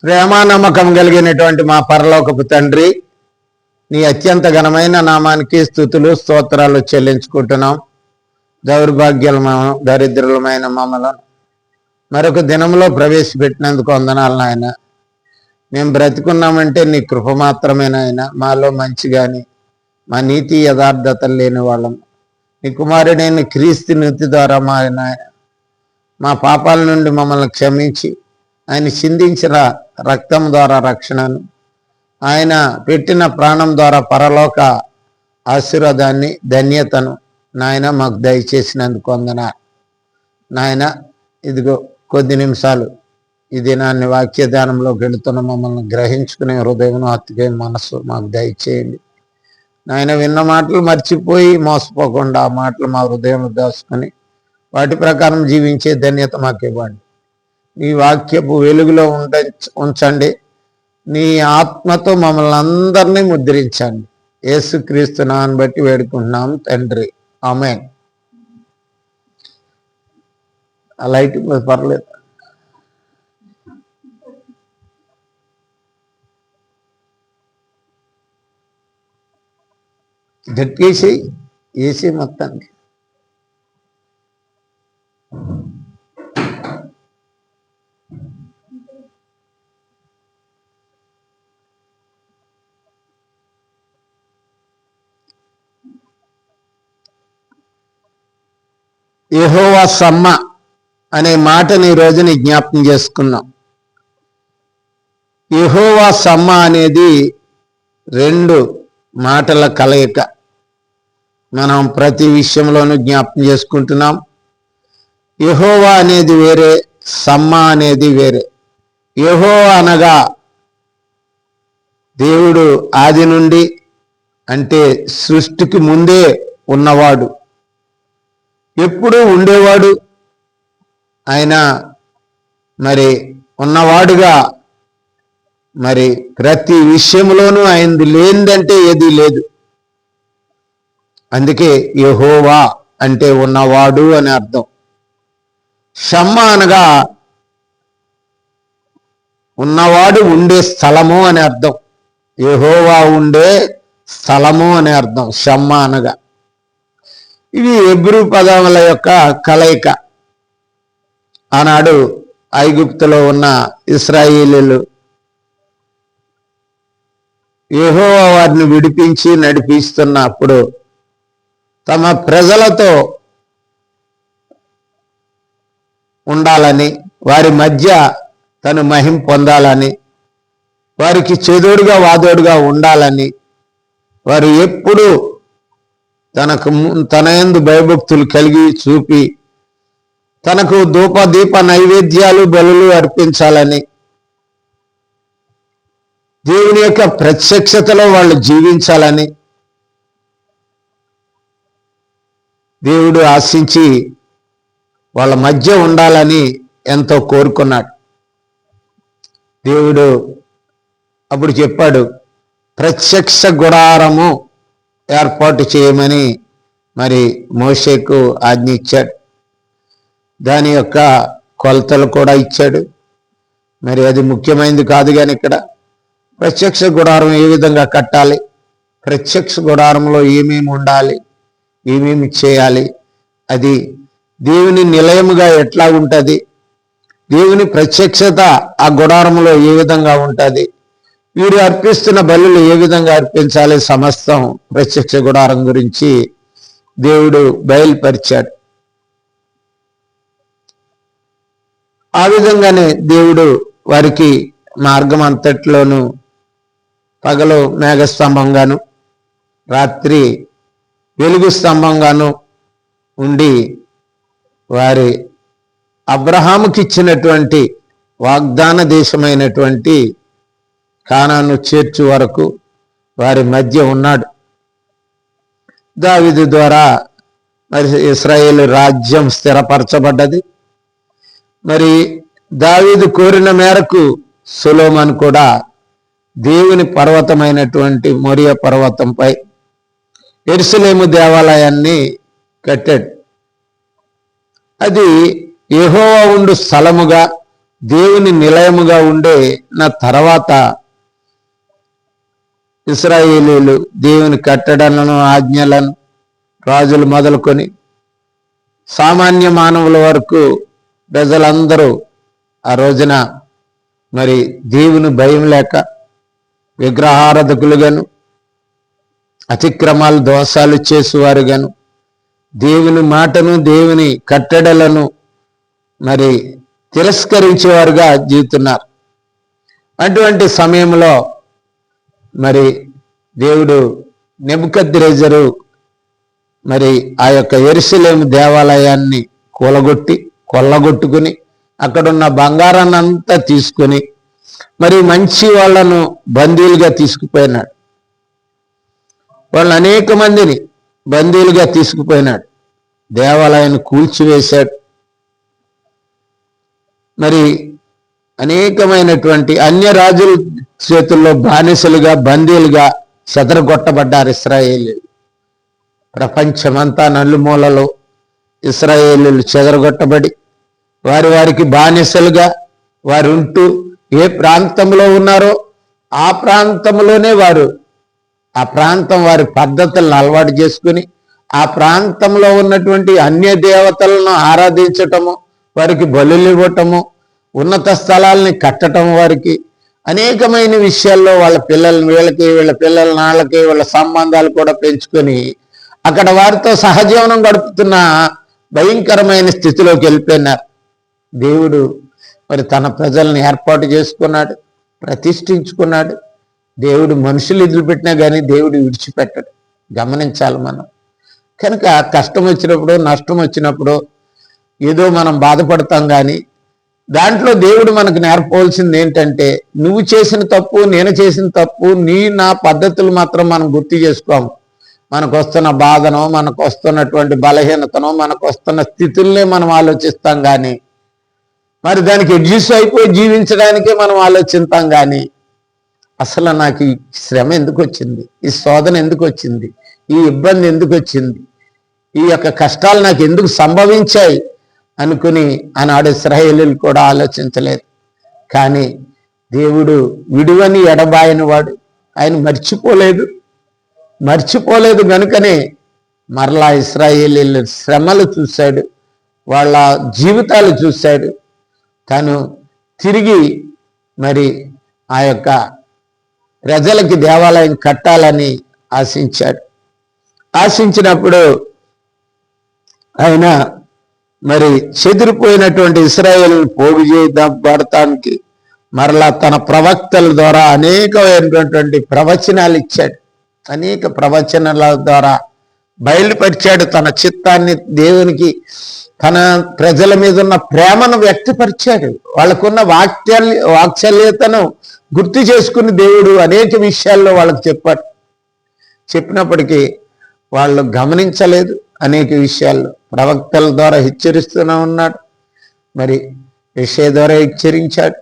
ప్రేమ నమ్మకం కలిగినటువంటి మా పరలోకపు తండ్రి, నీ అత్యంత ఘనమైన నామానికి స్తుతులు స్తోత్రాలు చెల్లించుకుంటున్నాం. దౌర్భాగ్యులమైన దరిద్రులమైన మమ్మల్ని మరొక దినంలో ప్రవేశపెట్టినందుకు వందనాలు నాయన. మేము బ్రతికున్నామంటే నీ కృప మాత్రమే నాయన. మాలో మంచి కానీ మా నీతి యథార్థతలు లేని వాళ్ళం నీ కుమారుడైన క్రీస్తు నీతి ద్వారా మా పాపాల నుండి మమ్మల్ని క్షమించి ఆయన చిందించిన రక్తం ద్వారా రక్షణను, ఆయన పెట్టిన ప్రాణం ద్వారా పరలోక ఆశీర్వాదాన్ని, ధన్యతను నాయన మాకు దయచేసినందుకు వందనాలు నాయన. ఇదిగో కొద్ది నిమిషాలు ఈ దినాన్ని వాక్యదానంలోకి వెళుతున్న మమ్మల్ని గ్రహించుకునే హృదయం, అతికే మనస్సు మాకు దయచేయండి నాయన. విన్న మాటలు మర్చిపోయి మోసపోకుండా ఆ మాటలు మా హృదయంలో దాచుకొని వాటి ప్రకారం జీవించే ధన్యత మాకు ఇవ్వండి. నీ వాక్యపు వెలుగులో ఉంచండి. నీ ఆత్మతో మమ్మల్ని అందరినీ ముద్రించండి. యేసుక్రీస్తు నామమును బట్టి వేడుకుంటున్నాం తండ్రి, ఆమేన్. ఆ లైట్ పర్లేదు. గట్టేసి వేసి మొత్తానికి యెహోవా సమ్మ అనే మాటని ఈ రోజుని జ్ఞాపకం చేసుకున్నాం. యెహోవా సమ్మ అనేది రెండు మాటల కలయిక. మనం ప్రతి విషయంలోనూ జ్ఞాపకం చేసుకుంటున్నాం. యెహోవా అనేది వేరే, సమ్మ అనేది వేరే. యెహోవా అనగా దేవుడు ఆది నుండి, అంటే సృష్టికి ముందే ఉన్నవాడు, ఎప్పుడూ ఉండేవాడు. ఆయన మరి ఉన్నవాడుగా, మరి ప్రతి విషయంలోనూ ఆయనది లేనిదంటే ఏదీ లేదు. అందుకే యెహోవా అంటే ఉన్నవాడు అని అర్థం. షమ్మ అనగా ఉన్నవాడు ఉండే స్థలము అని అర్థం. యెహోవా ఉండే స్థలము అని అర్థం షమ్మ అనగా. ఇవి హెబ్రూ పదముల యొక్క కలయిక. ఆనాడు ఐగుప్తులో ఉన్న ఇశ్రాయేలీయులు యెహోవా వారిని విడిపించి నడిపిస్తున్నప్పుడు తమ ప్రజలతో ఉండాలని, వారి మధ్య తను మహిమ పొందాలని, వారికి చెదోడుగా వాదోడుగా ఉండాలని, వారు ఎప్పుడు తన యందు భయభక్తులు కలిగి చూపి తనకు ధూపదీప నైవేద్యాలు బలులు అర్పించాలని, దేవుని యొక్క ప్రత్యక్షతలో వాళ్ళు జీవించాలని దేవుడు ఆశించి వాళ్ళ మధ్య ఉండాలని ఎంతో కోరుకున్నాడు. దేవుడు అప్పుడు చెప్పాడు, ప్రత్యక్ష గుడారము ఏర్పాటు చేయమని మరి మోషేకు ఆజ్ఞ ఇచ్చాడు. దాని యొక్క కొలతలు కూడా ఇచ్చాడు. మరి అది ముఖ్యమైనది కాదు, కానీ ఇక్కడ ప్రత్యక్ష గుడారం ఏ విధంగా కట్టాలి, ప్రత్యక్ష గుడారంలో ఏమేమి ఉండాలి, ఏమేమి చేయాలి, అది దేవుని నిలయముగా ఎట్లా ఉంటుంది, దేవుని ప్రత్యక్షత ఆ గుడారంలో ఏ విధంగా ఉంటుంది, వీరు అర్పిస్తున్న బలులు ఏ విధంగా అర్పించాలి, సమస్తం ప్రత్యక్ష గుడారం గురించి దేవుడు బయలుపరిచాడు. ఆ విధంగానే దేవుడు వారికి మార్గం అంతట్లోనూ పగలు మేఘస్తంభంగాను, రాత్రి వెలుగు స్తంభంగాను ఉండి వారి అబ్రహాముకి ఇచ్చినటువంటి వాగ్దాన దేశమైనటువంటి కానాను చేర్చు వరకు వారి మధ్య ఉన్నాడు. దావీదు ద్వారా మరి ఇశ్రాయేలు రాజ్యం స్థిరపరచబడ్డది. మరి దావీదు కోరిన మేరకు సొలొమోను కూడా దేవుని పర్వతమైనటువంటి మోరియా పర్వతంపై యెరూషలేము దేవాలయాన్ని కట్టాడు. అది యెహోవా ఉండు స్థలముగా, దేవుని నిలయముగా ఉండే నా తర్వాత ఇశ్రాయేలీయులు దేవుని కట్టడలను ఆజ్ఞలను రాజులు మొదలుకొని సామాన్య మానవుల వరకు ప్రజలందరూ ఆ రోజున మరి దేవుని భయం లేక విగ్రహారాధకులుగాను అతిక్రమాలు దోషాలు చేసేవారుగాను దేవుని మాటను దేవుని కట్టడలను మరి తిరస్కరించేవారుగా జీవితున్నారు. అటువంటి సమయంలో మరి దేవుడు నెబుకద్నెజరు మరి ఆ యొక్క యెరూషలేము దేవాలయాన్ని కొల్లగొట్టుకుని అక్కడున్న బంగారాన్ని అంతా తీసుకుని మరి మంచి వాళ్ళను బందీలుగా తీసుకుపోయినాడు. వాళ్ళు అనేక మందిని బందీలుగా తీసుకుపోయినాడు. దేవాలయాన్ని కూల్చివేశాడు. మరి అనేకమైనటువంటి అన్య రాజుల చేతుల్లో బానిసలుగా బందీలుగా చెదరగొట్టబడ్డారు ఇశ్రాయేలీయులు. ప్రపంచమంతా నలుమూలలో ఇశ్రాయేలీయులు చెదరగొట్టబడి వారికి బానిసలుగా వారు ఉంటూ ఏ ప్రాంతంలో ఉన్నారో ఆ ప్రాంతంలోనే ఆ ప్రాంతం వారి పద్ధతులను అలవాటు చేసుకుని ఆ ప్రాంతంలో ఉన్నటువంటి అన్య దేవతలను ఆరాధించటము, వారికి బలులు ఇవ్వటము, ఉన్నత స్థలాల్ని కట్టడం, వారికి అనేకమైన విషయాల్లో వాళ్ళ పిల్లల్ని వీళ్ళ పిల్లల వాళ్ళకి వాళ్ళ సంబంధాలు కూడా పెంచుకొని అక్కడ వారితో సహజీవనం గడుపుతున్న భయంకరమైన స్థితిలోకి వెళ్ళిపోయినారు. దేవుడు మరి తన ప్రజల్ని ఏర్పాటు చేసుకున్నాడు, ప్రతిష్ఠించుకున్నాడు. దేవుడు మనుషులు వదిలిపెట్టినా కానీ దేవుడు విడిచిపెట్టాడు. గమనించాలి మనం. కనుక కష్టం వచ్చినప్పుడు నష్టం వచ్చినప్పుడు ఏదో మనం బాధపడతాం, కానీ దాంట్లో దేవుడు మనకు నేర్పవలసింది ఏంటంటే నువ్వు చేసిన తప్పు, నేను చేసిన తప్పు, నా పద్ధతులు మాత్రం మనం గుర్తు చేసుకోము. మనకు వస్తున్న బాధనో, మనకు వస్తున్నటువంటి బలహీనతనో, మనకు వస్తున్న స్థితుల్నే మనం ఆలోచిస్తాం, కానీ మరి దానికి అడ్జస్ట్ అయిపోయి జీవించడానికే మనం ఆలోచిస్తాం. కానీ అసలు నాకు ఈ శ్రమ ఎందుకు వచ్చింది, ఈ శోధన ఎందుకు వచ్చింది, ఈ ఇబ్బంది ఎందుకు వచ్చింది, ఈ యొక్క కష్టాలు నాకు ఎందుకు సంభవించాయి అనుకుని ఆనాడు ఇశ్రాయేలీయులు కూడా ఆలోచించలేదు. కానీ దేవుడు విడువని ఎడబాయని వాడు. ఆయన మర్చిపోలేదు కనుకనే మరలా ఇశ్రాయేలీయుల శ్రమలు చూశాడు, వాళ్ళ జీవితాలు చూశాడు. తను తిరిగి మరి ఆ యొక్క ప్రజలకి దేవాలయం కట్టాలని ఆశించినప్పుడు ఆయన మరి చెదిరిపోయినటువంటి ఇశ్రాయేలును పోగు చేయడానికి మరలా తన ప్రవక్తల ద్వారా అనేకమైనటువంటి ప్రవచనాలు ఇచ్చాడు. అనేక ప్రవచనాల ద్వారా బయలుపరిచాడు తన చిత్తాన్ని, దేవునికి తన ప్రజల మీద ఉన్న ప్రేమను వ్యక్తపరిచాడు. వాళ్ళకున్న వాత్సల్యతను గుర్తు చేసుకుని దేవుడు అనేక విషయాల్లో వాళ్ళకి చెప్పినప్పటికీ వాళ్ళు గమనించలేదు. అనేక విషయాల్లో ప్రవక్తల ద్వారా హెచ్చరిస్తూనే ఉన్నాడు. మరి యెషయా ద్వారా హెచ్చరించాడు,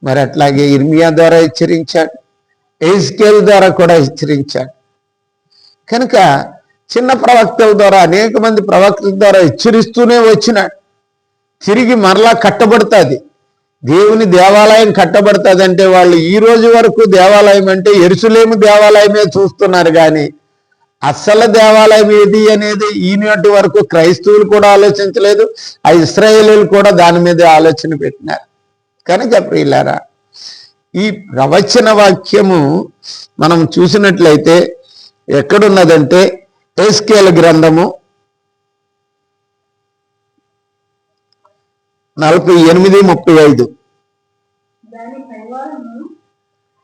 మరి అట్లాగే ఇర్మియా ద్వారా హెచ్చరించాడు, ఎహెజ్కేలు ద్వారా కూడా హెచ్చరించాడు. కనుక చిన్న ప్రవక్తల ద్వారా అనేక మంది ప్రవక్తల ద్వారా హెచ్చరిస్తూనే వచ్చినాడు. తిరిగి మరలా కట్టబడుతుంది, దేవుని దేవాలయం కట్టబడుతుంది. అంటే వాళ్ళు ఈ రోజు వరకు దేవాలయం అంటే యెరూషలేము దేవాలయమే చూస్తున్నారు, కానీ అసలు దేవాలయం ఏది అనేది ఈనాటి వరకు క్రైస్తవులు కూడా ఆలోచించలేదు. ఆ ఇశ్రాయేలీయులు కూడా దాని మీద ఆలోచన పెట్టినారు. కనుక ప్రియులారా, ఈ ప్రవచన వాక్యము మనం చూసినట్లయితే ఎక్కడున్నదంటే యెహెజ్కేలు గ్రంథము 48:35.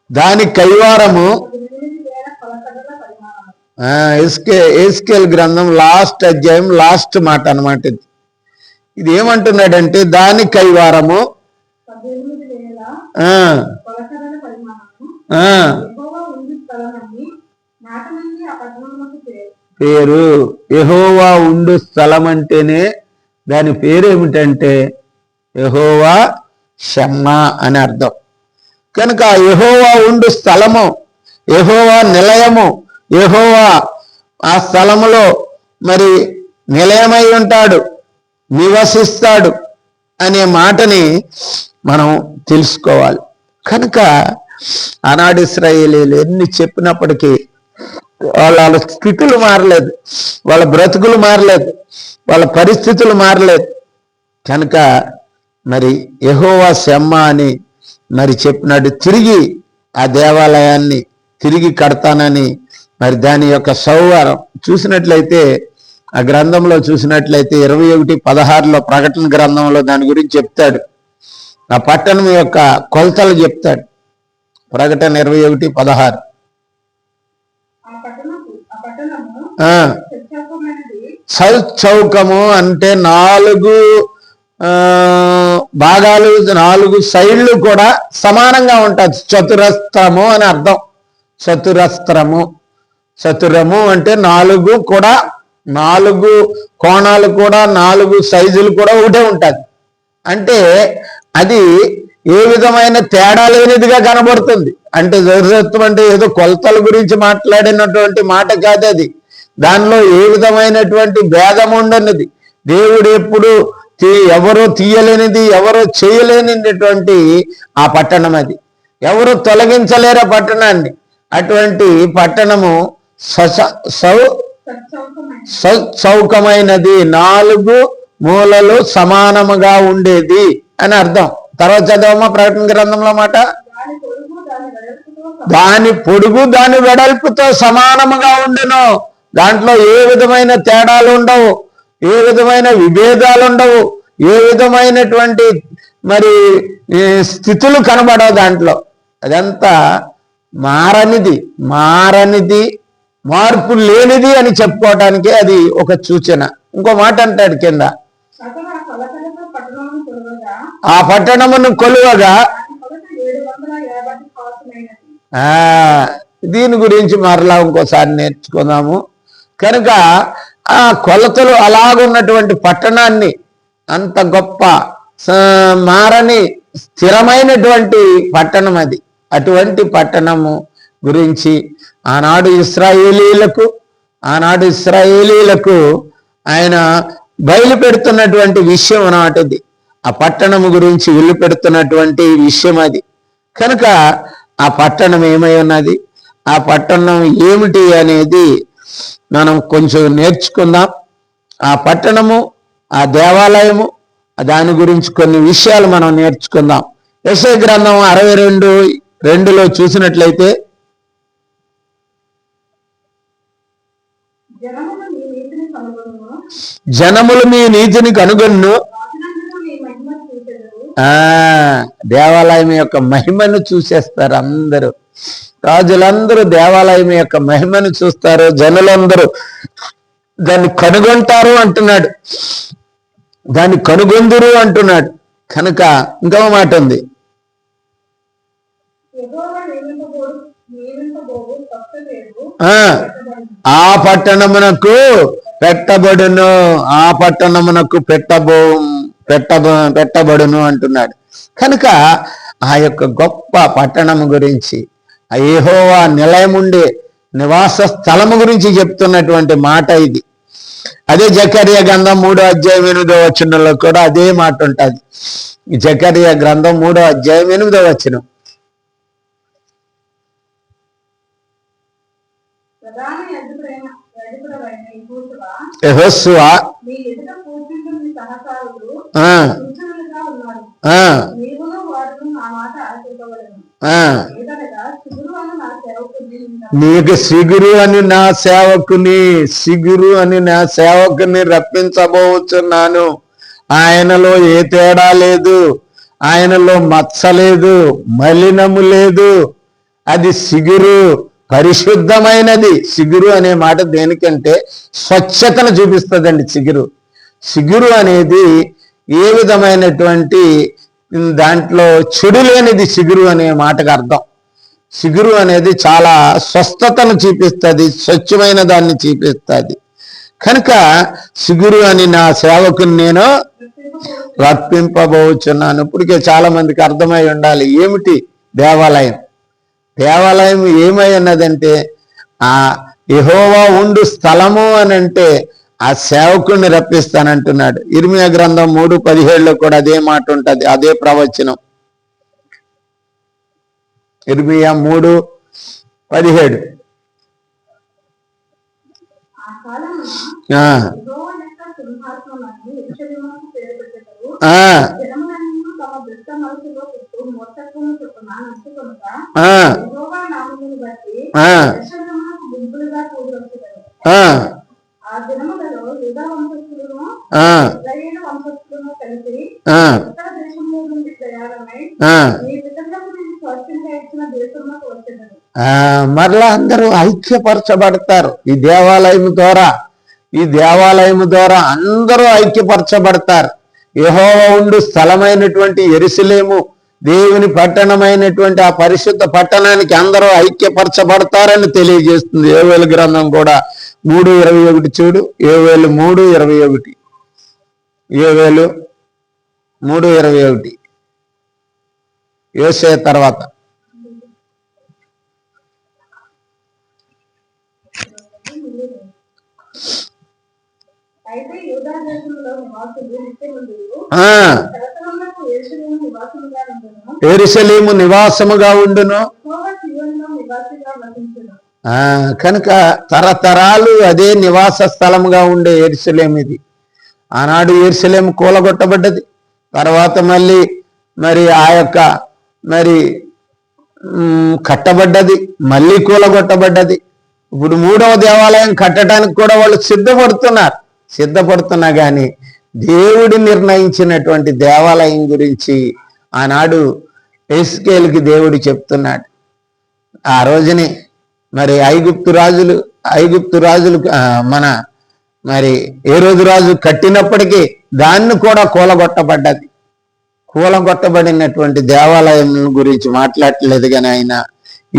దాని కైవారము యెహెజ్కేలు గ్రంథం లాస్ట్ అధ్యాయం లాస్ట్ మాట అన్నమాట. ఇది ఏమంటున్నాడంటే దాని కైవారము పేరు యెహోవా ఉండు స్థలం అంటేనే దాని పేరు ఏమిటంటే యెహోవా షమ్మా అని అర్థం. కనుక యెహోవా ఉండు స్థలము, యెహోవా నిలయము, యెహోవా ఆ స్థలములో మరి నిలయమై ఉంటాడు, నివసిస్తాడు అనే మాటని మనం తెలుసుకోవాలి. కనుక ఆనాడు ఇశ్రాయేలీయులు ఎన్ని చెప్పినప్పటికీ వాళ్ళ స్థితులు మారలేదు, వాళ్ళ బ్రతుకులు మారలేదు, వాళ్ళ పరిస్థితులు మారలేదు. కనుక మరి యెహోవా షమ్మా అని మరి చెప్పినాడు. తిరిగి ఆ దేవాలయాన్ని తిరిగి కడతానని మరి దాని యొక్క సౌవారం చూసినట్లయితే, ఆ గ్రంథంలో చూసినట్లయితే 21:16 ప్రకటన గ్రంథంలో దాని గురించి చెప్తాడు. ఆ పట్టణం యొక్క కొలతలు చెప్తాడు. ప్రకటన 21:16. చౌకము అంటే 4 భాగాలు, 4 సైడ్లు కూడా సమానంగా ఉంటుంది. చతురస్త్రము అని అర్థం. చతురము అంటే 4 కూడా, 4 కోణాలు కూడా, 4 సైజులు కూడా ఒకటే ఉంటుంది. అంటే అది ఏ విధమైన తేడా లేనిదిగా కనబడుతుంది. అంటే చతురస్రం అంటే ఏదో కొలతల గురించి మాట్లాడినటువంటి మాట కాదు అది. దానిలో ఏ విధమైనటువంటి భేదం ఉండనిది. దేవుడు ఎప్పుడు ఎవరో తీయలేనిది, ఎవరో చేయలేనిటువంటి ఆ పట్టణం అది. ఎవరు తొలగించలేరు ఆ పట్టణాన్ని. అటువంటి పట్టణము చౌకమైనది, 4 మూలలు సమానముగా ఉండేది అని అర్థం. తర్వాత చదవమ్మా ప్రకటన గ్రంథంలో మాట. దాని పొడుగు దాని వెడల్పుతో సమానముగా ఉండెను. దాంట్లో ఏ విధమైన తేడాలు ఉండవు, ఏ విధమైన విభేదాలు ఉండవు, ఏ విధమైనటువంటి మరి స్థితులు కనబడవు దాంట్లో. అదంతా మారనిది, మార్పు లేనిది అని చెప్పుకోవటానికి అది ఒక సూచన. ఇంకో మాట అంటాడు కింద, ఆ పట్టణమును కొలువగా. దీని గురించి మరలా ఇంకోసారి నేర్చుకుందాము. కనుక ఆ కొలతలు అలాగున్నటువంటి పట్టణాన్ని, అంత గొప్ప మారని స్థిరమైనటువంటి పట్టణం అది. అటువంటి పట్టణము గురించి ఆనాడు ఇశ్రాయేలీలకు ఆయన బయలుపెడుతున్నటువంటి విషయం నాటిది. ఆ పట్టణము గురించి వెళ్ళిపెడుతున్నటువంటి విషయం అది. కనుక ఆ పట్టణం ఏమై ఉన్నది, ఆ పట్టణం ఏమిటి అనేది మనం కొంచెం నేర్చుకుందాం. ఆ పట్టణము, ఆ దేవాలయము, దాని గురించి కొన్ని విషయాలు మనం నేర్చుకుందాం. యెషయా గ్రంథం 62:2 చూసినట్లయితే, జనములు మీ నీతిని కనుగొను. దేవాలయం యొక్క మహిమను చూసేస్తారు అందరూ. రాజులందరూ దేవాలయం యొక్క మహిమను చూస్తారు, జనులందరూ దాన్ని కనుగొంటారు అంటున్నాడు, దాన్ని కనుగొందురు అంటున్నాడు. కనుక ఇంకో మాట ఉంది, ఆ పట్టణమునకు పెట్టబడును, ఆ పట్టణమునకు పెట్టబడును అంటున్నాడు. కనుక ఆ యొక్క గొప్ప పట్టణము గురించి, ఆ యెహోవా నిలయముండే నివాస స్థలము గురించి చెప్తున్నటువంటి మాట ఇది. అదే జకరియా గ్రంథం 3:8 కూడా అదే మాట ఉంటుంది. జకరియా గ్రంథం 3:8. యెహోషువ నీకు సిగురు అని నా సేవకుని రప్పించబోతున్నాను. ఆయనలో ఏ తేడా లేదు, ఆయనలో మచ్చ లేదు, మలినము లేదు. అది సిగురు, పరిశుద్ధమైనది. సిగురు అనే మాట దేనికంటే స్వచ్ఛతను చూపిస్తుందండి. సిగురు అనేది ఏ విధమైనటువంటి దాంట్లో చెడు లేనిది సిగురు అనే మాటకు అర్థం. సిగురు అనేది చాలా స్వస్థతను చూపిస్తుంది, స్వచ్ఛమైన దాన్ని చూపిస్తుంది. కనుక సిగురు అని నా సేవకుని నేను రప్పింపబోచున్నాను. ఇప్పటికే చాలా మందికి అర్థమై ఉండాలి ఏమిటి దేవాలయం. దేవాలయం ఏమై ఉన్నదంటే ఆ యెహోవా ఉండు స్థలము అని అంటే ఆ సేవకుడిని రప్పిస్తానంటున్నాడు. ఇర్మియా గ్రంథం 3:17 కూడా అదే మాట ఉంటుంది, అదే ప్రవచనం. ఇర్మియా 3:17. మరలా అందరూ ఐక్యపరచబడతారు ఈ దేవాలయం ద్వారా అందరూ ఐక్యపరచబడతారు. యెహోవా ఉండు స్థలమైనటువంటి యెరూషలేము, దేవుని పట్టణమైనటువంటి ఆ పరిశుద్ధ పట్టణానికి అందరూ ఐక్యపరచబడతారని తెలియజేస్తుంది యోవేలు గ్రంథం కూడా 3:21. చూడు, యోవేలు 3:21. యోవేలు 3:21 యోసేయ తర్వాత. యెరూషలేము నివాసముగా ఉండును. కనుక తరతరాలు అదే నివాస స్థలముగా ఉండే యెరూషలేము ఇది. ఆనాడు యెరూషలేము కూలగొట్టబడ్డది, తర్వాత మరి ఆ యొక్క కట్టబడ్డది, మళ్ళీ కూలగొట్టబడ్డది. ఇప్పుడు 3వ దేవాలయం కట్టడానికి కూడా వాళ్ళు సిద్ధపడుతున్నా కానీ దేవుడు నిర్ణయించినటువంటి దేవాలయం గురించి ఆనాడు ఎస్కేల్కి దేవుడు చెప్తున్నాడు. ఆ రోజుని మరి ఐగుప్తు రాజులు మరి హేరోదు రాజు కట్టినప్పటికీ దాన్ని కూడా కూలగొట్టబడినటువంటి దేవాలయం గురించి మాట్లాడలేదు కానీ ఆయన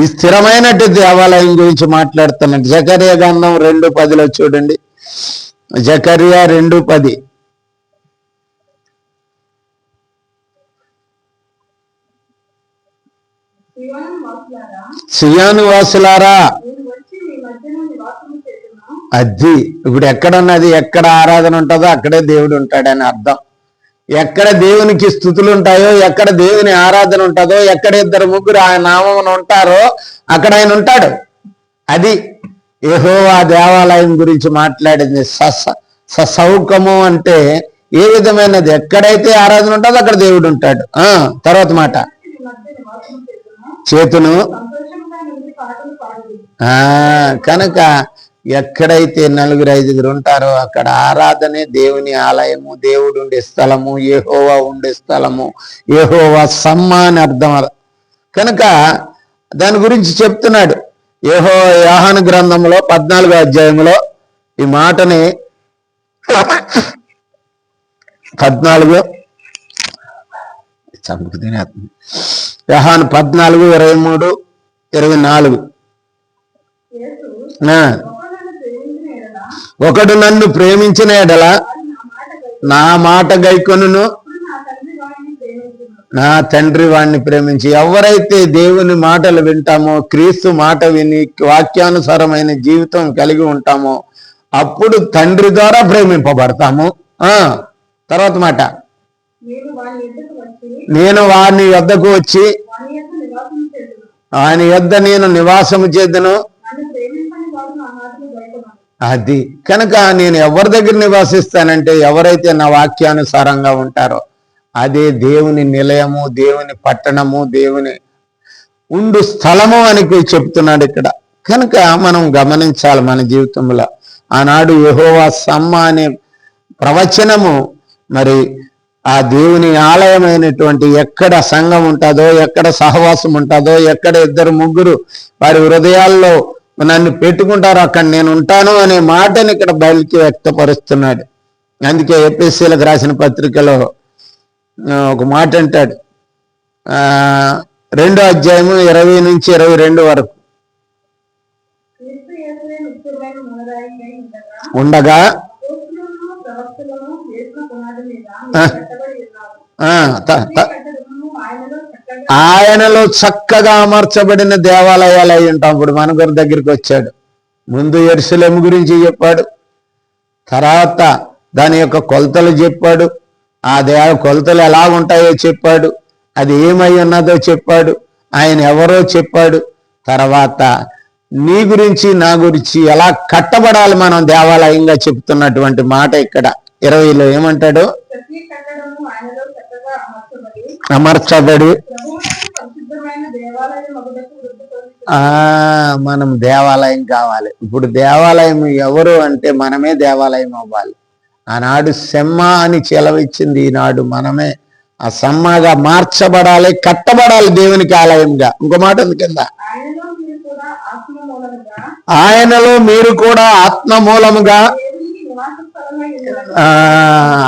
ఈ స్థిరమైనట్టు దేవాలయం గురించి మాట్లాడుతున్నాడు. జకర్యా గ్రంథం 2:10 చూడండి. జకర్యా 2:10. సియోను వాసులారా, అది ఇప్పుడు ఎక్కడున్నది, ఎక్కడ ఆరాధన ఉంటుందో అక్కడే దేవుడు ఉంటాడని అర్థం. ఎక్కడ దేవునికి స్థుతులు ఉంటాయో, ఎక్కడ దేవుని ఆరాధన ఉంటుందో, ఎక్కడ 2-3 ఆయన నామమున ఉంటారో అక్కడ ఆయన ఉంటాడు. అది యెహోవా దేవాలయం గురించి మాట్లాడింది. ససౌకము అంటే ఏ విధమైనది, ఎక్కడైతే ఆరాధన ఉంటుందో అక్కడ దేవుడు ఉంటాడు. తర్వాత మాట, చేతును. కనుక ఎక్కడైతే 4-5 ఉంటారో అక్కడ ఆరాధనే దేవుని ఆలయము, దేవుడు ఉండే స్థలము, యెహోవా ఉండే స్థలము, యెహోవా సమ్మాని అర్థం. కనుక దాని గురించి చెప్తున్నాడు యోహాను గ్రంథంలో 14వ అధ్యాయంలో ఈ మాటని 14 యోహాను 14:23-24. ఒకడు నన్ను ప్రేమించిన ఎడల నా మాట గైకొనును, నా తండ్రి వాణ్ణి ప్రేమించి. ఎవరైతే దేవుని మాటలు వింటామో, క్రీస్తు మాట విని వాక్యానుసారమైన జీవితం కలిగి ఉంటామో అప్పుడు తండ్రి ద్వారా ప్రేమింపబడతాము. తర్వాత మాట, నేను వాని యొద్దకు వచ్చి ఆయన యొద్ద నేను నివాసము చేద్దును. అది కనుక నేను ఎవరి దగ్గర నివాసిస్తానంటే ఎవరైతే నా వాక్యానుసారంగా ఉంటారో అదే దేవుని నిలయము, దేవుని పట్టణము, దేవుని ఉండు స్థలము అని చెప్తున్నాడు ఇక్కడ. కనుక మనం గమనించాలి మన జీవితంలో. ఆనాడు యెహోవా సమ్మా అనే ప్రవచనము మరి ఆ దేవుని ఆలయమైనటువంటి ఎక్కడ సంఘం ఉంటుందో, ఎక్కడ సహవాసం ఉంటుందో, ఎక్కడ 2-3 వారి హృదయాల్లో నన్ను పెట్టుకుంటారో అక్కడ నేను ఉంటాను అనే మాటని ఇక్కడ బయలుకి వ్యక్తపరుస్తున్నాడు. అందుకే ఎఫెసీయులకు రాసిన పత్రికలో ఒక మాట అంటాడు, 2వ అధ్యాయము 20-22 వరకు. ఉండగా ఆయనలో చక్కగా అమర్చబడిన దేవాలయాలు అయి ఉంటాం. ఇప్పుడు మన గారి దగ్గరికి వచ్చాడు, ముందు యెరూషలేము గురించి చెప్పాడు, తర్వాత దాని యొక్క కొలతలు చెప్పాడు, ఆ కొలతలు ఎలా ఉంటాయో చెప్పాడు, అది ఏమై ఉన్నదో చెప్పాడు, ఆయన ఎవరో చెప్పాడు. తర్వాత నీ గురించి నా గురించి ఎలా కట్టబడాలి మనం దేవాలయంగా చెప్తున్నటువంటి మాట ఇక్కడ 20లో ఏమంటాడు? అమర్చబడి మనం దేవాలయం కావాలి. ఇప్పుడు దేవాలయం ఎవరు అంటే మనమే దేవాలయం అవ్వాలి. ఆనాడు సెమ్మ అని చెలవిచ్చింది, ఈనాడు మనమే ఆ సమ్మగా మార్చబడాలి, కట్టబడాలి దేవునికి ఆలయంగా. ఇంకో మాట ఉంది కింద, ఆయనలో మీరు కూడా ఆత్మ మూలముగా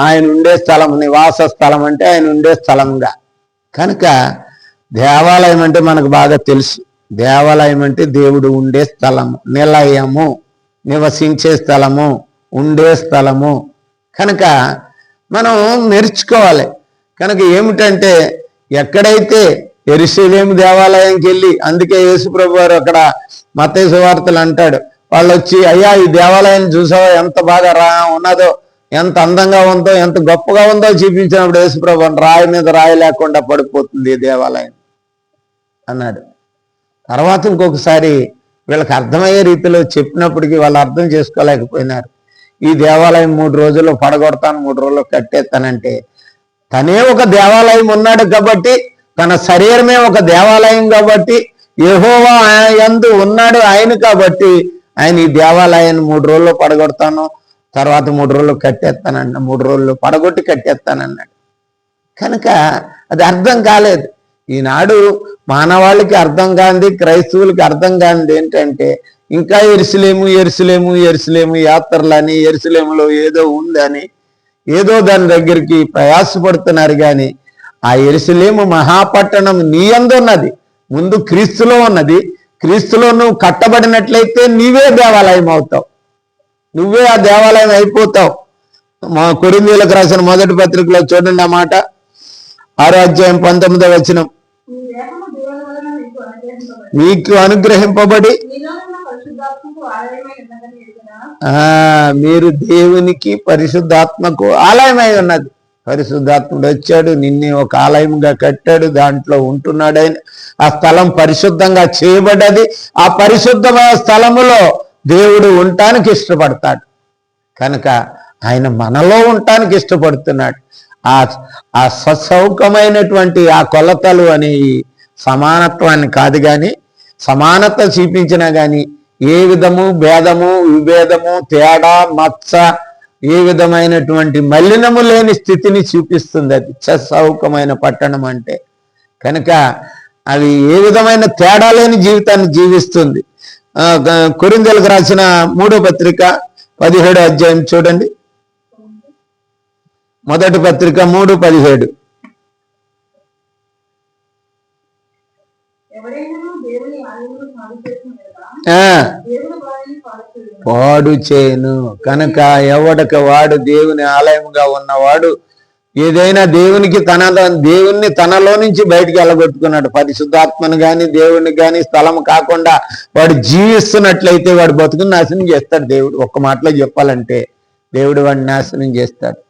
ఆయన ఉండే స్థలం, నివాస స్థలం అంటే ఆయన ఉండే స్థలంగా. కనుక దేవాలయం అంటే మనకు బాగా తెలుసు. దేవాలయం అంటే దేవుడు ఉండే స్థలము, నిలయము, నివసించే స్థలము, ఉండే స్థలము. కనుక మనం నేర్చుకోవాలి. కనుక ఏమిటంటే ఎక్కడైతే యెరూషలేము దేవాలయంకి వెళ్ళి, అందుకే యేసుప్రభు వారు అక్కడ మత్తయి సువార్తలు అంటాడు, వాళ్ళు వచ్చి అయ్యా ఈ దేవాలయం చూసావో ఎంత బాగా ఉన్నదో, ఎంత అందంగా ఉందో, ఎంత గొప్పగా ఉందో చూపించినప్పుడు యేసుప్రభు రాయి మీద రాయి లేకుండా పడిపోతుంది ఈ దేవాలయం అన్నాడు. తర్వాత ఇంకొకసారి వీళ్ళకి అర్థమయ్యే రీతిలో చెప్పినప్పటికీ వాళ్ళు అర్థం చేసుకోలేకపోయినారు. ఈ దేవాలయం 3 రోజుల్లో పడగొడతాను, 3 రోజుల్లో కట్టేస్తానంటే, తనే ఒక దేవాలయం ఉన్నాడు కాబట్టి, తన శరీరమే ఒక దేవాలయం కాబట్టి, యెహోవా యందు ఉన్నాడు ఆయన కాబట్టి, ఆయన ఈ దేవాలయాన్ని 3 రోజుల్లో పడగొడతాను, తర్వాత 3 రోజుల్లో కట్టేస్తానన్న, 3 రోజుల్లో పడగొట్టి కట్టేస్తానన్నాడు. కనుక అది అర్థం కాలేదు. ఈనాడు మానవాళికి అర్థం కాంది, క్రైస్తవులకి అర్థం కాంది ఏంటంటే, ఇంకా యెరూషలేము యెరూషలేము యెరూషలేము యాత్రలని, యెరూషలేములో ఏదో ఉందని, ఏదో దాని దగ్గరికి ప్రయాసపడుతున్నారు. కానీ ఆ యెరూషలేము మహాపట్టణం నీ యందు ఉన్నది, ముందు క్రీస్తులో ఉన్నది. క్రీస్తులో నువ్వు కట్టబడినట్లయితే నీవే దేవాలయం అవుతావు, నువ్వే ఆ దేవాలయం అయిపోతావు. మా కొరింథీయులకు రాసిన మొదటి పత్రికలో చూడండి ఆ మాట, 6వ అధ్యాయం 19వ వచనం, మీకు అనుగ్రహింపబడి మీరు దేవునికి పరిశుద్ధాత్మకు ఆలయమై ఉన్నది. పరిశుద్ధాత్ముడు వచ్చాడు, నిన్నే ఒక ఆలయంగా కట్టాడు, దాంట్లో ఉంటున్నాడు ఆయన. ఆ స్థలం పరిశుద్ధంగా చేయబడ్డది. ఆ పరిశుద్ధమైన స్థలములో దేవుడు ఉండటానికి ఇష్టపడతాడు. కనుక ఆయన మనలో ఉండటానికి ఇష్టపడుతున్నాడు. ఆ ససౌకమైనటువంటి ఆ కొలతలు అనే సమానత్వాన్ని కాదు, కానీ సమానత చూపించినా కానీ ఏ విధము భేదము, విభేదము, తేడా, మచ్చ, ఏ విధమైనటువంటి మలినము లేని స్థితిని చూపిస్తుంది అది సౌకమైన పట్టణం అంటే. కనుక అవి ఏ విధమైన తేడా లేని జీవితాన్ని జీవిస్తుంది. కొరింథీయులకు రాసిన 3వ పత్రిక 17వ అధ్యాయం చూడండి. మొదటి పత్రిక 3:17, పాడు చేయను. కనుక ఎవడక వాడు దేవుని ఆలయంగా ఉన్నవాడు ఏదైనా దేవునికి దేవుణ్ణి తనలో నుంచి బయటికి వెళ్ళగొట్టుకున్నాడు. పరిశుద్ధాత్మను కానీ దేవుని కానీ స్థలం కాకుండా వాడు జీవిస్తున్నట్లయితే వాడు బతుకుని నాశనం చేస్తాడు దేవుడు. ఒక్క మాటలో చెప్పాలంటే దేవుడు వాడిని నాశనం చేస్తాడు.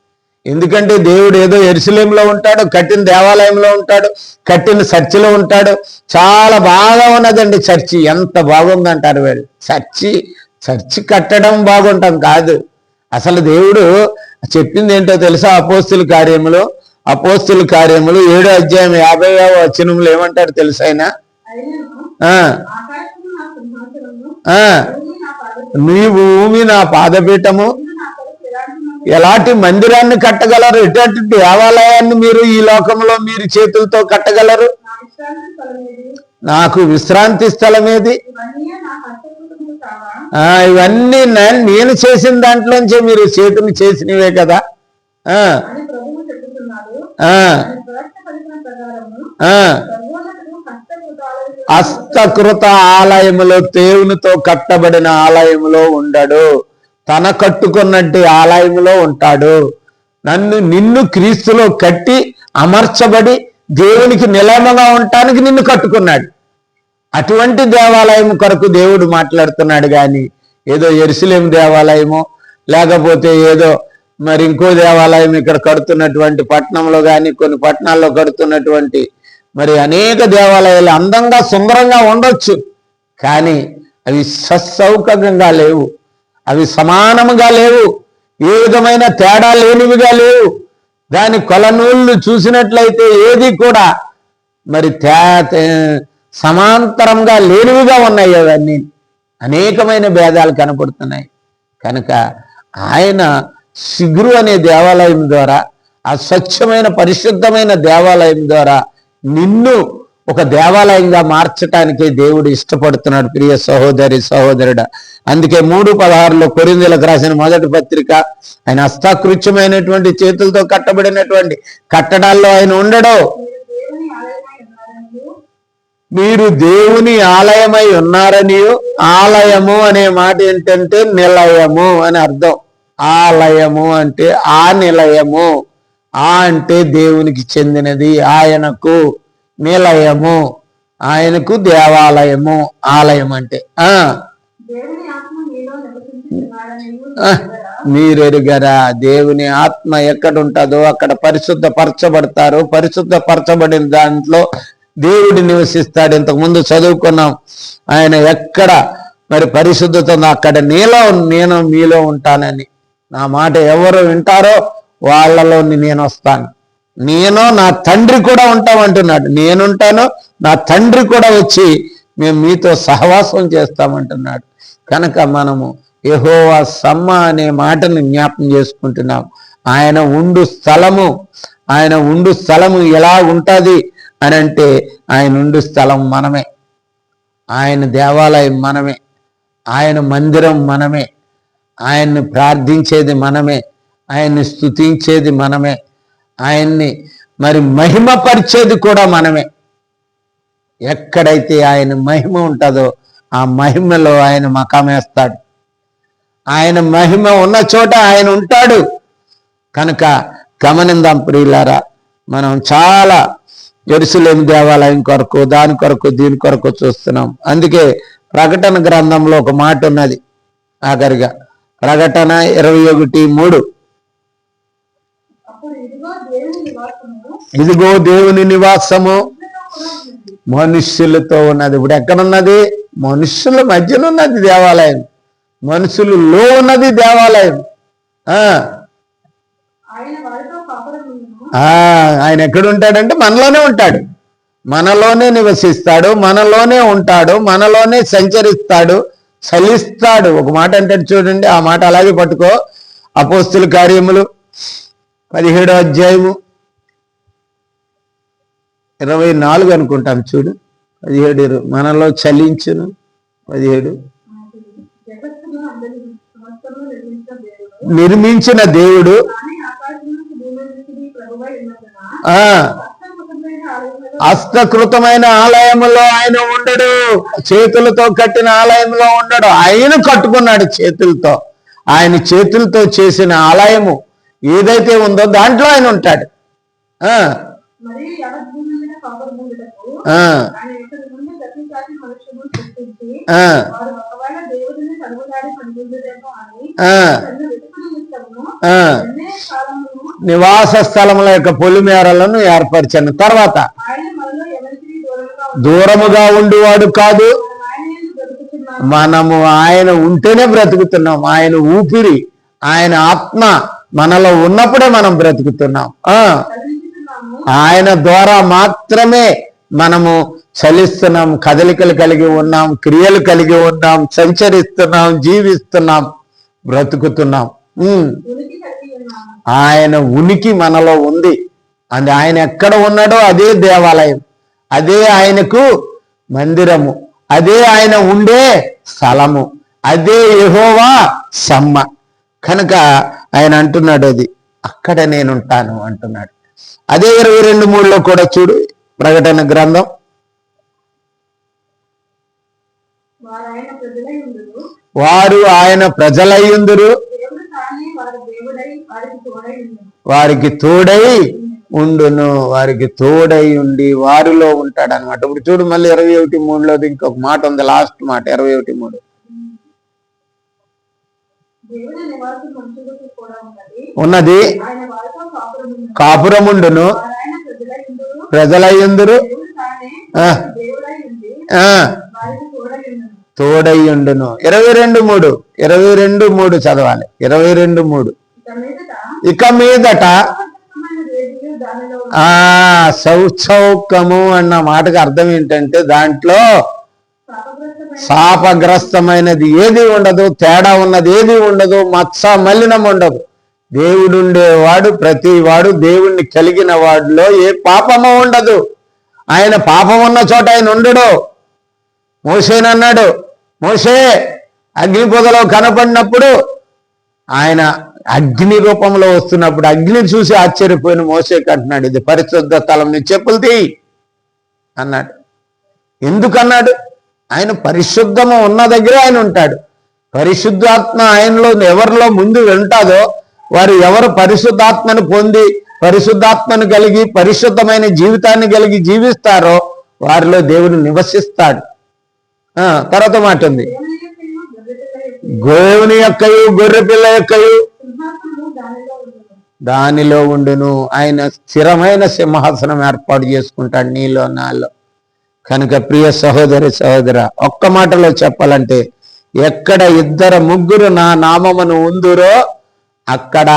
ఎందుకంటే దేవుడు ఏదో యెరూషలేములో ఉంటాడు, కట్టిన దేవాలయంలో ఉంటాడు, కట్టిన చర్చిలో ఉంటాడు. చాలా బాగా ఉన్నదండి చర్చి, ఎంత బాగుందంటారు వీళ్ళు. చర్చి కట్టడం బాగుంటాం కాదు, అసలు దేవుడు చెప్పింది ఏంటో తెలుసా? అపోస్తుల కార్యములు 7వ అధ్యాయం 50వ వచనంలో ఏమంటాడు తెలుసా? ఆయన నీ భూమి నా పాదపీఠము. ఎలాంటి మందిరాన్ని కట్టగలరు? ఎటువంటి దేవాలయాన్ని మీరు ఈ లోకంలో మీరు చేతులతో కట్టగలరు? నాకు విశ్రాంతి స్థలం ఏది? ఇవన్నీ నేను చేసిన దాంట్లోంచే మీరు చేతులు చేసినవే కదా. హస్తకృత ఆలయములో, దేవునితో కట్టబడిన ఆలయములో ఉండడు, తన కట్టుకున్నట్టు ఆలయంలో ఉంటాడు. నిన్ను క్రీస్తులో కట్టి అమర్చబడి దేవునికి నిలయముగా ఉండటానికి నిన్ను కట్టుకున్నాడు. అటువంటి దేవాలయం కొరకు దేవుడు మాట్లాడుతున్నాడు. కానీ ఏదో యెరూషలేము దేవాలయమో, లేకపోతే ఏదో మరి ఇంకో దేవాలయం ఇక్కడ కడుతున్నటువంటి పట్టణంలో కానీ కొన్ని పట్టణాల్లో కడుతున్నటువంటి మరి అనేక దేవాలయాలు అందంగా సుందరంగా ఉండొచ్చు, కానీ అవి సస్సౌకర్యంగా లేవు, అవి సమానముగా లేవు, ఏ విధమైన తేడా లేనివిగా లేవు. దాని కొలనూళ్ళు చూసినట్లయితే ఏది కూడా మరి సమాంతరంగా లేనివిగా ఉన్నాయి. అవన్నీ అనేకమైన భేదాలు కనపడుతున్నాయి. కనుక ఆయన శిగ్రు అనే దేవాలయం ద్వారా, ఆ స్వచ్ఛమైన పరిశుద్ధమైన దేవాలయం ద్వారా నిన్ను ఒక దేవాలయంగా మార్చటానికే దేవుడు ఇష్టపడుతున్నాడు. ప్రియ సహోదరి సహోదరుడా, అందుకే 3:16 కొరింథీయులకు రాసిన మొదటి పత్రిక, ఆయన హస్తకృత్యమైనటువంటి చేతులతో కట్టబడినటువంటి కట్టడాల్లో ఆయన ఉండడు. మీరు దేవుని ఆలయమై ఉన్నారనియు, ఆలయము అనే మాట ఏంటంటే నిలయము అని అర్థం. ఆలయము అంటే ఆ నిలయము, ఆ అంటే దేవునికి చెందినది, ఆయనకు నిలయము, ఆయనకు దేవాలయము. ఆలయం అంటే మీరెరుగరా, దేవుని ఆత్మ ఎక్కడ ఉంటుందో అక్కడ పరిశుద్ధపరచబడతారు. పరిశుద్ధపరచబడిన దాంట్లో దేవుడు నివసిస్తాడు. ఇంతకుముందు చదువుకున్నాం, ఆయన ఎక్కడ మరి పరిశుద్ధత అక్కడ నేను మీలో ఉంటానని. నా మాట ఎవరు వింటారో వాళ్ళలో నేను వస్తాను, నేను నా తండ్రి కూడా ఉంటామంటున్నాడు. నేనుంటాను, నా తండ్రి కూడా వచ్చి మేము మీతో సహవాసం చేస్తామంటున్నాడు. కనుక మనము యెహోవా సమ్మ అనే మాటను జ్ఞాపకం చేసుకుంటున్నాం. ఆయన ఉండు స్థలము ఎలా ఉంటుంది అని అంటే, ఆయన ఉండు స్థలం మనమే, ఆయన దేవాలయం మనమే, ఆయన మందిరం మనమే, ఆయన్ని ప్రార్థించేది మనమే, ఆయన్ని స్తుతించేది మనమే, ఆయన్ని మరి మహిమపరిచేది కూడా మనమే. ఎక్కడైతే ఆయన మహిమ ఉంటుందో ఆ మహిమలో ఆయన మకామేస్తాడు. ఆయన మహిమ ఉన్న చోట ఆయన ఉంటాడు. కనుక గమనిందాం ప్రియులారా, మనం చాలా యెరూషలేము దేవాలయం కొరకు, దాని కొరకు, దీని కొరకు చూస్తున్నాం. అందుకే ప్రకటన గ్రంథంలో ఒక మాట ఉన్నది, ఆఖరిగా ప్రకటన 21:3, ఇదిగో దేవుని నివాసము మనుష్యులతో ఉన్నది. ఇప్పుడు ఎక్కడున్నది? మనుషుల మధ్యలో ఉన్నది దేవాలయం, మనుషులలో ఉన్నది దేవాలయం. ఆయన ఎక్కడ ఉంటాడంటే మనలోనే ఉంటాడు, మనలోనే నివసిస్తాడు, మనలోనే ఉంటాడు, మనలోనే సంచరిస్తాడు, చలిస్తాడు. ఒక మాట అంటాడు చూడండి, ఆ మాట అలాగే పట్టుకో. అపోస్తుల కార్యములు 17వ అధ్యాయము 24 అనుకుంటాం చూడు, 17 మనలో చలించును. 17 నిర్మించిన దేవుడు హస్తకృతమైన ఆలయములో ఆయన ఉండడు, చేతులతో కట్టిన ఆలయంలో ఉండడు. ఆయన కట్టుకున్నాడు చేతులతో, ఆయన చేతులతో చేసిన ఆలయము ఏదైతే ఉందో దాంట్లో ఆయన ఉంటాడు. నివాస స్థలముల యొక్క పొలిమేరలను ఏర్పరిచాను. తర్వాత దూరముగా ఉండువాడు కాదు, మనము ఆయన ఉంటేనే బ్రతుకుతున్నాం. ఆయన ఊపిరి, ఆయన ఆత్మ మనలో ఉన్నప్పుడే మనం బ్రతుకుతున్నాం. ఆయన ద్వారా మాత్రమే మనము చలిస్తున్నాం, కదలికలు కలిగి ఉన్నాం, క్రియలు కలిగి ఉన్నాం, సంచరిస్తున్నాం, జీవిస్తున్నాం, బ్రతుకుతున్నాం. ఆయన ఉనికి మనలో ఉంది. అది ఆయన ఎక్కడ ఉన్నాడో అదే దేవాలయం, అదే ఆయనకు మందిరము, అదే ఆయన ఉండే స్థలము, అదే యెహోవా సమ్మ. కనుక ఆయన అంటున్నాడు, అది అక్కడ నేనుంటాను అంటున్నాడు. అదే 22:3 కూడా చూడు, ప్రకటన గ్రంథం, వారు ఆయన ప్రజలయ్యుందురు, వారికి తోడై ఉండును, వారికి తోడై ఉండి వారిలో ఉంటాడు అనమాట. ఇప్పుడు చూడు మళ్ళీ 21:3 ఇంకొక మాట ఉంది, లాస్ట్ మాట 21:3, ఉన్నది, కాపురముండును, ప్రజలయ్యుందురు, తోడయ్యుండును. 22:3 చదవాలి. 22:3 ఇక మీదట సౌచౌకము అన్న మాటకు అర్థం ఏంటంటే దాంట్లో శాపగ్రస్తమైనది ఏది ఉండదు, తేడా ఉన్నది ఏది ఉండదు, మత్స మలినం ఉండదు. దేవుడుండేవాడు ప్రతి వాడు దేవుణ్ణి కలిగిన వాడిలో ఏ పాపము ఉండదు. ఆయన పాపం ఉన్న చోట ఆయన ఉండడు. మోషేనన్నాడు, మోషే అగ్ని పొదలో కనపడినప్పుడు ఆయన అగ్ని రూపంలో వస్తున్నప్పుడు అగ్నిని చూసి ఆశ్చర్యపోయిన మోషేకి అంటున్నాడు, ఇది పరిశుద్ధ స్థలం, నీ చెప్పులు తీయి అన్నాడు. ఎందుకన్నాడు? ఆయన పరిశుద్ధము ఉన్న దగ్గర ఆయన ఉంటాడు. పరిశుద్ధాత్మ ఆయనలో ఎవరిలో ముందు ఉంటాదో వారు ఎవరు పరిశుద్ధాత్మను పొంది పరిశుద్ధాత్మను కలిగి పరిశుద్ధమైన జీవితాన్ని కలిగి జీవిస్తారో వారిలో దేవుడు నివసిస్తాడు. తర్వాత మాట ఉంది, గోవుని యొక్కయు గొర్రెపిల్ల యొక్కయు దానిలో ఉండును. ఆయన స్థిరమైన సింహాసనం ఏర్పాటు చేసుకుంటాడు నీలో నాలో. కనుక ప్రియ సహోదరి సహోదర, ఒక్క మాటలో చెప్పాలంటే ఎక్కడ 2-3 నా నామమును ఉందురో అక్కడ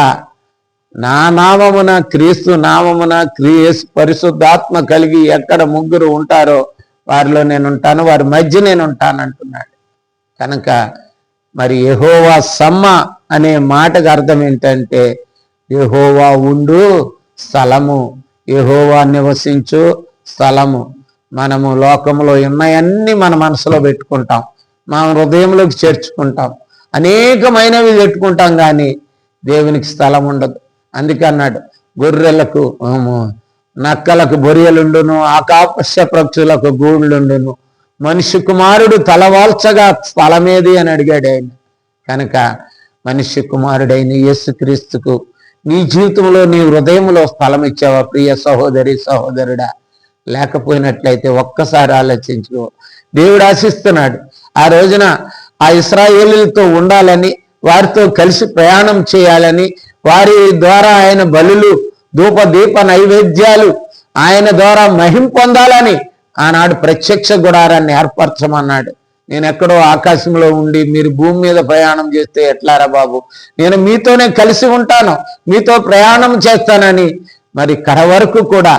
నా నామమున క్రీస్తు నామమున పరిశుద్ధాత్మ కలిగి ఎక్కడ 3 ఉంటారో వారిలో నేను ఉంటాను, వారి మధ్య నేను ఉంటాను అంటున్నాడు. కనుక మరి యెహోవా సమ్మ అనే మాటకు అర్థం ఏంటంటే యెహోవా ఉండు స్థలము, యెహోవా నివసించు స్థలము. మనము లోకంలో ఉన్నాయన్నీ మన మనసులో పెట్టుకుంటాం, మన హృదయంలోకి చేర్చుకుంటాం, అనేకమైనవి పెట్టుకుంటాం, కానీ దేవునికి స్థలం ఉండదు. అందుకే అన్నాడు, గొర్రెలకు నక్కలకు బొరియలుండును, ఆకాశ పక్షులకు గూళ్ళుండును, మనిషి కుమారుడు తలవాల్చగా స్థలమేది అని అడిగాడు ఆయన. కనుక మనిషి కుమారుడైన యేసుక్రీస్తుకు నీ జీవితంలో నీ హృదయంలో స్థలం ఇచ్చావా ప్రియ సహోదరి సహోదరుడా? లేకపోయినట్లయితే ఒక్కసారి ఆలోచించుకో. దేవుడు ఆశిస్తున్నాడు ఆ రోజున ఆ ఇశ్రాయేలీలతో ఉండాలని, వారితో కలిసి ప్రయాణం చేయాలని, వారి ద్వారా ఆయన బలులు ధూపదీప నైవేద్యాలు ఆయన ద్వారా మహిమ పొందాలని ఆనాడు ప్రత్యక్ష గుడారాన్ని ఏర్పరచమన్నాడు. నేను ఎక్కడో ఆకాశంలో ఉండి మీరు భూమి మీద ప్రయాణం చేస్తే ఎట్లారా బాబు, నేను మీతోనే కలిసి ఉంటాను, మీతో ప్రయాణం చేస్తానని మరి కడ వరకు కూడా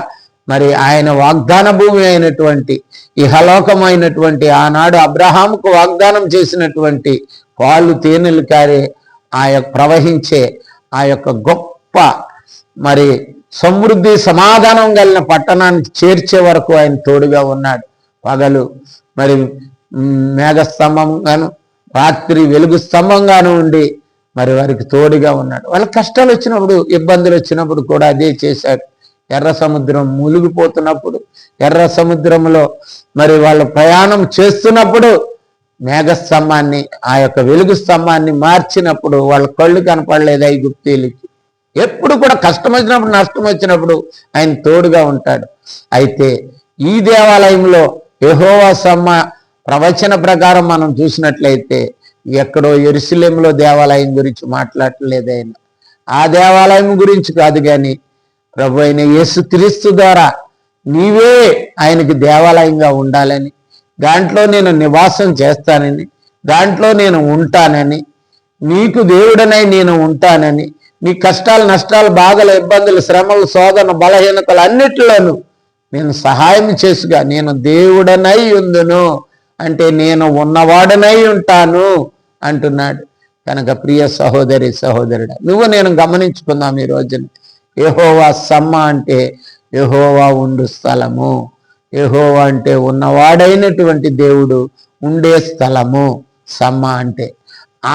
మరి ఆయన వాగ్దాన భూమి అయినటువంటి ఇహలోకమైనటువంటి ఆనాడు అబ్రహాముకు వాగ్దానం చేసినటువంటి పాలు తేనెలు కారే ఆ యొక్క ప్రవహించే ఆ యొక్క గొప్ప మరి సమృద్ధి సమాధానం కలిగిన పట్టణానికి చేర్చే వరకు ఆయన తోడుగా ఉన్నాడు. పగలు మరి మేఘస్తంభంగాను, రాత్రి వెలుగు స్తంభంగాను ఉండి మరి వారికి తోడుగా ఉన్నాడు. వాళ్ళ కష్టాలు వచ్చినప్పుడు, ఇబ్బందులు వచ్చినప్పుడు కూడా అదే చేశాడు. ఎర్ర సముద్రం మునిగిపోతున్నప్పుడు, ఎర్ర సముద్రంలో మరి వాళ్ళు ప్రయాణం చేస్తున్నప్పుడు మేఘస్తంభాన్ని, ఆ యొక్క వెలుగు స్తంభాన్ని మార్చినప్పుడు వాళ్ళ కళ్ళు కనపడలేదు ఐగుప్తీయులకి. ఎప్పుడు కూడా కష్టం వచ్చినప్పుడు, నష్టం వచ్చినప్పుడు ఆయన తోడుగా ఉంటాడు. అయితే ఈ దేవాలయంలో యెహోవా సమ్మ ప్రవచన ప్రకారం మనం చూసినట్లయితే ఎక్కడో యెరూషలేములో దేవాలయం గురించి మాట్లాడలేదు ఆయన. ఆ దేవాలయం గురించి కాదు, కానీ ప్రభు అయిన యేసుక్రీస్తు ద్వారా నీవే ఆయనకి దేవాలయంగా ఉండాలని, దాంట్లో నేను నివాసం చేస్తానని, దాంట్లో నేను ఉంటానని, నీకు దేవుడనై నేను ఉంటానని, నీ కష్టాలు నష్టాలు బాధలు ఇబ్బందులు శ్రమలు శోధన బలహీనతలు అన్నిటిలోనూ నేను సహాయం చేసుగా నేను దేవుడనై ఉందును అంటే నేను ఉన్నవాడనై ఉంటాను అంటున్నాడు. కనుక ప్రియ సహోదరి సహోదరుడా, నువ్వు నేను గమనించుకుందాం ఈ రోజున. యెహోవా సమ్మ అంటే యెహోవా ఉండు స్థలము, యెహోవా అంటే ఉన్నవాడైనటువంటి దేవుడు ఉండే స్థలము సమ్మ అంటే.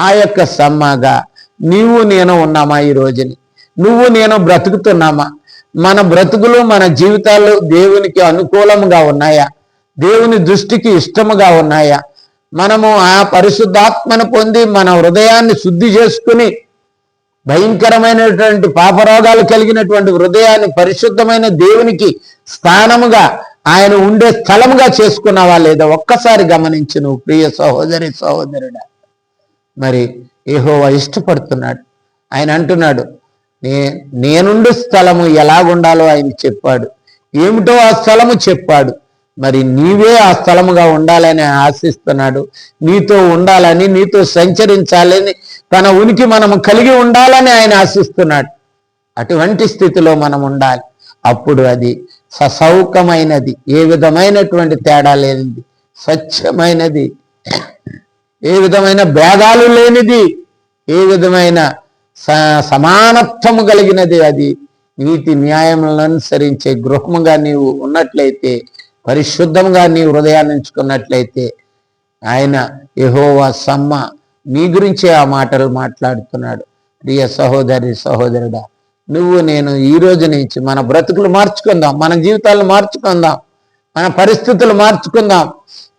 ఆ యొక్క సమ్మగా నీవు నేను ఉన్నామా ఈ రోజుని? నువ్వు నేను బ్రతుకుతున్నామా? మన బ్రతుకులు మన జీవితాలు దేవునికి అనుకూలంగా ఉన్నాయా? దేవుని దృష్టికి ఇష్టముగా ఉన్నాయా? మనము ఆ పరిశుద్ధాత్మను పొంది మన హృదయాన్ని శుద్ధి చేసుకుని భయంకరమైనటువంటి పాపరోగాలు కలిగినటువంటి హృదయాన్ని పరిశుద్ధమైన దేవునికి స్థానముగా ఆయన ఉండే స్థలముగా చేసుకున్నావా లేదా? ఒక్కసారి గమనించు నువ్వు ప్రియ సహోదరి సహోదరుడా. మరి యెహోవా ఇష్టపడుతున్నాడు. ఆయన అంటున్నాడు, నేనుండు స్థలము ఎలాగుండాలో ఆయన చెప్పాడు. ఏమిటో ఆ స్థలము చెప్పాడు. మరి నీవే ఆ స్థలముగా ఉండాలని ఆశిస్తున్నాడు. నీతో ఉండాలని, నీతో సంచరించాలని, తన ఉనికి మనము కలిగి ఉండాలని ఆయన ఆశిస్తున్నాడు. అటువంటి స్థితిలో మనం ఉండాలి. అప్పుడు అది ససౌకమైనది, ఏ విధమైనటువంటి తేడా లేనిది, స్వచ్ఛమైనది, ఏ విధమైన భేదాలు లేనిది, ఏ విధమైన సమానత్వము కలిగినది. అది నీతి న్యాయములను అనుసరించే గృహముగా నీవు ఉన్నట్లయితే, పరిశుద్ధంగా నీ హృదయాన్ని ఉంచుకున్నట్లయితే, ఆయన యెహోవా సమ్మ నీ గురించే ఆ మాటలు మాట్లాడుతున్నాడు. ప్రియ సహోదరి సహోదరుడా, నువ్వు నేను ఈ రోజు నుంచి మన బ్రతుకులు మార్చుకుందాం, మన జీవితాలను మార్చుకుందాం, మన పరిస్థితులు మార్చుకుందాం.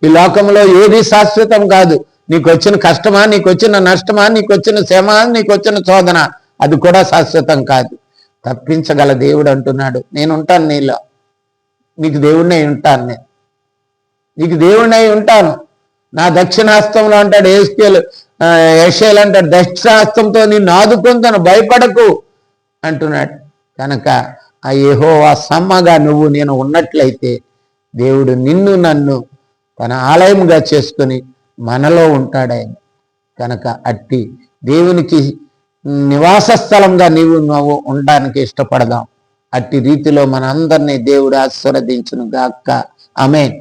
ఈ లోకంలో ఏది శాశ్వతం కాదు. నీకు వచ్చిన కష్టమా, నీకు వచ్చిన నష్టమా, నీకు వచ్చిన శ్రమ, నీకు వచ్చిన శోధన, అది కూడా శాశ్వతం కాదు. తప్పించగల దేవుడు అంటున్నాడు, నేను ఉంటాను నీలో, నీకు దేవుడినై ఉంటాను, నేను నీకు దేవుడినై ఉంటాను. నా దక్షిణాస్తంలో అంటాడు యెషయాలు అంటాడు, దక్షిణాస్తంతో నిన్ను ఆదుకుంటాను, భయపడకు అంటున్నాడు. కనుక ఆ యెహోవా సమ్మగా నువ్వు నేను ఉన్నట్లయితే దేవుడు నిన్ను నన్ను తన ఆలయముగా చేసుకుని మనలో ఉంటాడు ఆయన. కనుక అట్టి దేవునికి నివాస స్థలంగా నువ్వు ఉండడానికి ఇష్టపడదాం. అట్టి రీతిలో మన అందరినీ దేవుడు ఆశీర్వదించును గాక. ఆమేన్.